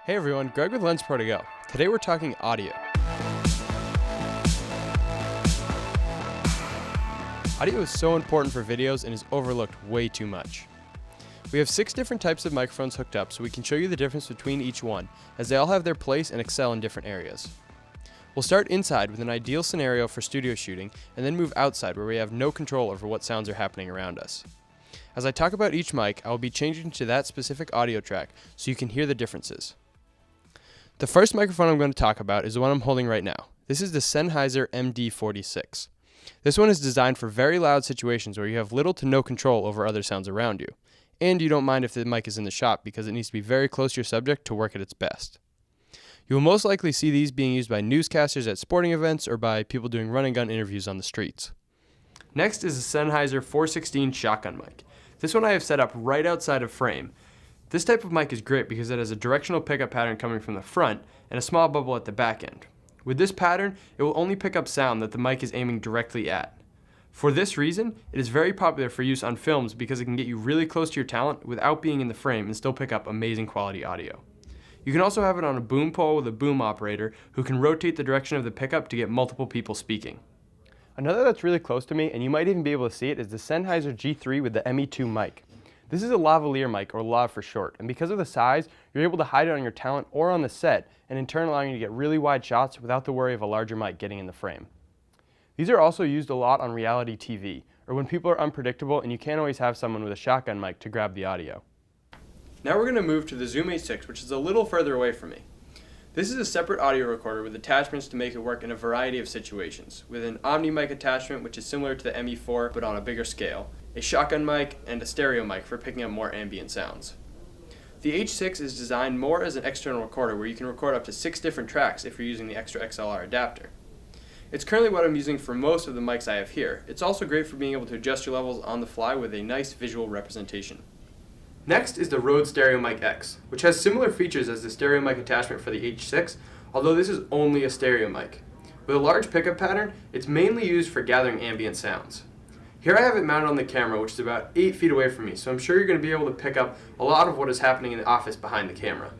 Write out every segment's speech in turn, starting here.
Hey everyone, Greg with Lensprotogo. Today we're talking audio. Audio is so important for videos and is overlooked way too much. We have 6 different types of microphones hooked up so we can show you the difference between each one, as they all have their place and excel in different areas. We'll start inside with an ideal scenario for studio shooting and then move outside where we have no control over what sounds are happening around us. As I talk about each mic, I will be changing to that specific audio track so you can hear the differences. The first microphone I'm going to talk about is the one I'm holding right now. This is the Sennheiser MD46. This one is designed for very loud situations where you have little to no control over other sounds around you, and you don't mind if the mic is in the shop because it needs to be very close to your subject to work at its best. You will most likely see these being used by newscasters at sporting events or by people doing run and gun interviews on the streets. Next is the Sennheiser 416 shotgun mic. This one I have set up right outside of frame. This type of mic is great because it has a directional pickup pattern coming from the front and a small bubble at the back end. With this pattern, it will only pick up sound that the mic is aiming directly at. For this reason, it is very popular for use on films because it can get you really close to your talent without being in the frame and still pick up amazing quality audio. You can also have it on a boom pole with a boom operator who can rotate the direction of the pickup to get multiple people speaking. Another that's really close to me, and you might even be able to see it, is the Sennheiser G3 with the ME2 mic. This is a lavalier mic, or lav for short, and because of the size, you're able to hide it on your talent or on the set, and in turn allowing you to get really wide shots without the worry of a larger mic getting in the frame. These are also used a lot on reality TV, or when people are unpredictable and you can't always have someone with a shotgun mic to grab the audio. Now we're going to move to the Zoom H6, which is a little further away from me. This is a separate audio recorder with attachments to make it work in a variety of situations, with an Omni mic attachment which is similar to the ME4 but on a bigger scale, a shotgun mic, and a stereo mic for picking up more ambient sounds. The H6 is designed more as an external recorder where you can record up to 6 different tracks if you're using the extra XLR adapter. It's currently what I'm using for most of the mics I have here. It's also great for being able to adjust your levels on the fly with a nice visual representation. Next is the Rode Stereo Mic X, which has similar features as the stereo mic attachment for the H6, although this is only a stereo mic. With a large pickup pattern, it's mainly used for gathering ambient sounds. Here I have it mounted on the camera, which is about 8 feet away from me, so I'm sure you're going to be able to pick up a lot of what is happening in the office behind the camera.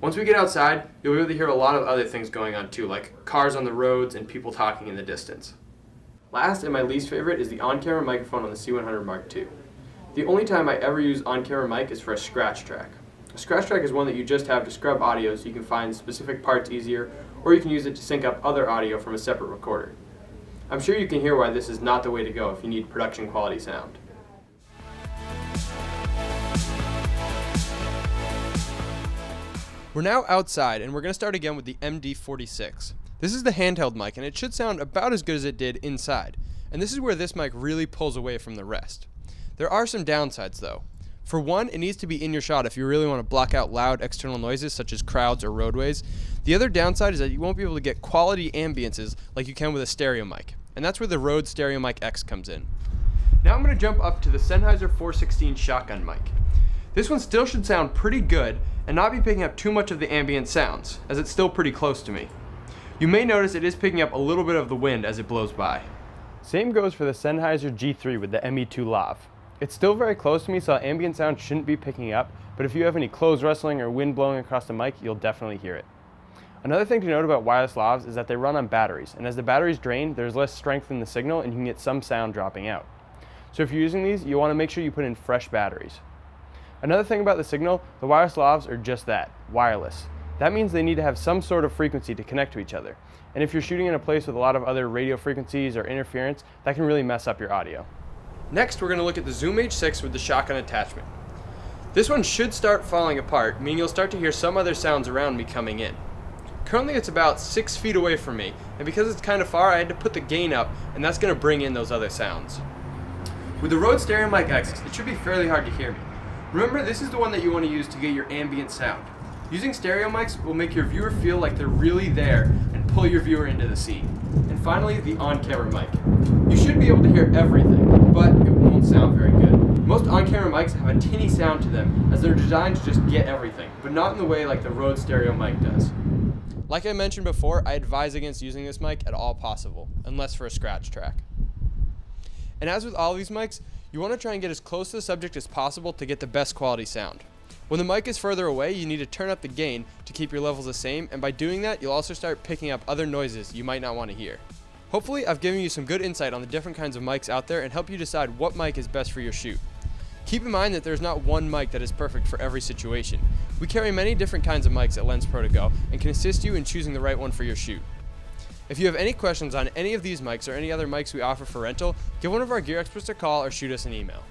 Once we get outside, you'll be able to hear a lot of other things going on too, like cars on the roads and people talking in the distance. Last and my least favorite is the on-camera microphone on the C100 Mark II. The only time I ever use on-camera mic is for a scratch track. A scratch track is one that you just have to scrub audio so you can find specific parts easier, or you can use it to sync up other audio from a separate recorder. I'm sure you can hear why this is not the way to go if you need production quality sound. We're now outside and we're going to start again with the MD46. This is the handheld mic and it should sound about as good as it did inside. And this is where this mic really pulls away from the rest. There are some downsides though. For one, it needs to be in your shot if you really want to block out loud external noises such as crowds or roadways. The other downside is that you won't be able to get quality ambiances like you can with a stereo mic, and that's where the Rode Stereo Mic X comes in. Now I'm going to jump up to the Sennheiser 416 shotgun mic. This one still should sound pretty good and not be picking up too much of the ambient sounds, as it's still pretty close to me. You may notice it is picking up a little bit of the wind as it blows by. Same goes for the Sennheiser G3 with the ME2 Lav. It's still very close to me, so ambient sound shouldn't be picking up, but if you have any clothes rustling or wind blowing across the mic, you'll definitely hear it. Another thing to note about wireless lavs is that they run on batteries, and as the batteries drain, there's less strength in the signal and you can get some sound dropping out. So if you're using these, you want to make sure you put in fresh batteries. Another thing about the signal, the wireless lavs are just that, wireless. That means they need to have some sort of frequency to connect to each other. And if you're shooting in a place with a lot of other radio frequencies or interference, that can really mess up your audio. Next, we're going to look at the Zoom H6 with the shotgun attachment. This one should start falling apart, meaning you'll start to hear some other sounds around me coming in. Currently it's about 6 feet away from me, and because it's kind of far, I had to put the gain up, and that's going to bring in those other sounds. With the Rode Stereo Mic X, it should be fairly hard to hear me. Remember, this is the one that you want to use to get your ambient sound. Using stereo mics will make your viewer feel like they're really there and pull your viewer into the scene. And finally, the on-camera mic. You should be able to hear everything, but it won't sound very good. Most on-camera mics have a tinny sound to them, as they're designed to just get everything, but not in the way like the Rode Stereo mic does. Like I mentioned before, I advise against using this mic at all possible, unless for a scratch track. And as with all these mics, you want to try and get as close to the subject as possible to get the best quality sound. When the mic is further away, you need to turn up the gain to keep your levels the same, and by doing that, you'll also start picking up other noises you might not want to hear. Hopefully, I've given you some good insight on the different kinds of mics out there and help you decide what mic is best for your shoot. Keep in mind that there's not one mic that is perfect for every situation. We carry many different kinds of mics at Lensprotogo and can assist you in choosing the right one for your shoot. If you have any questions on any of these mics or any other mics we offer for rental, give one of our gear experts a call or shoot us an email.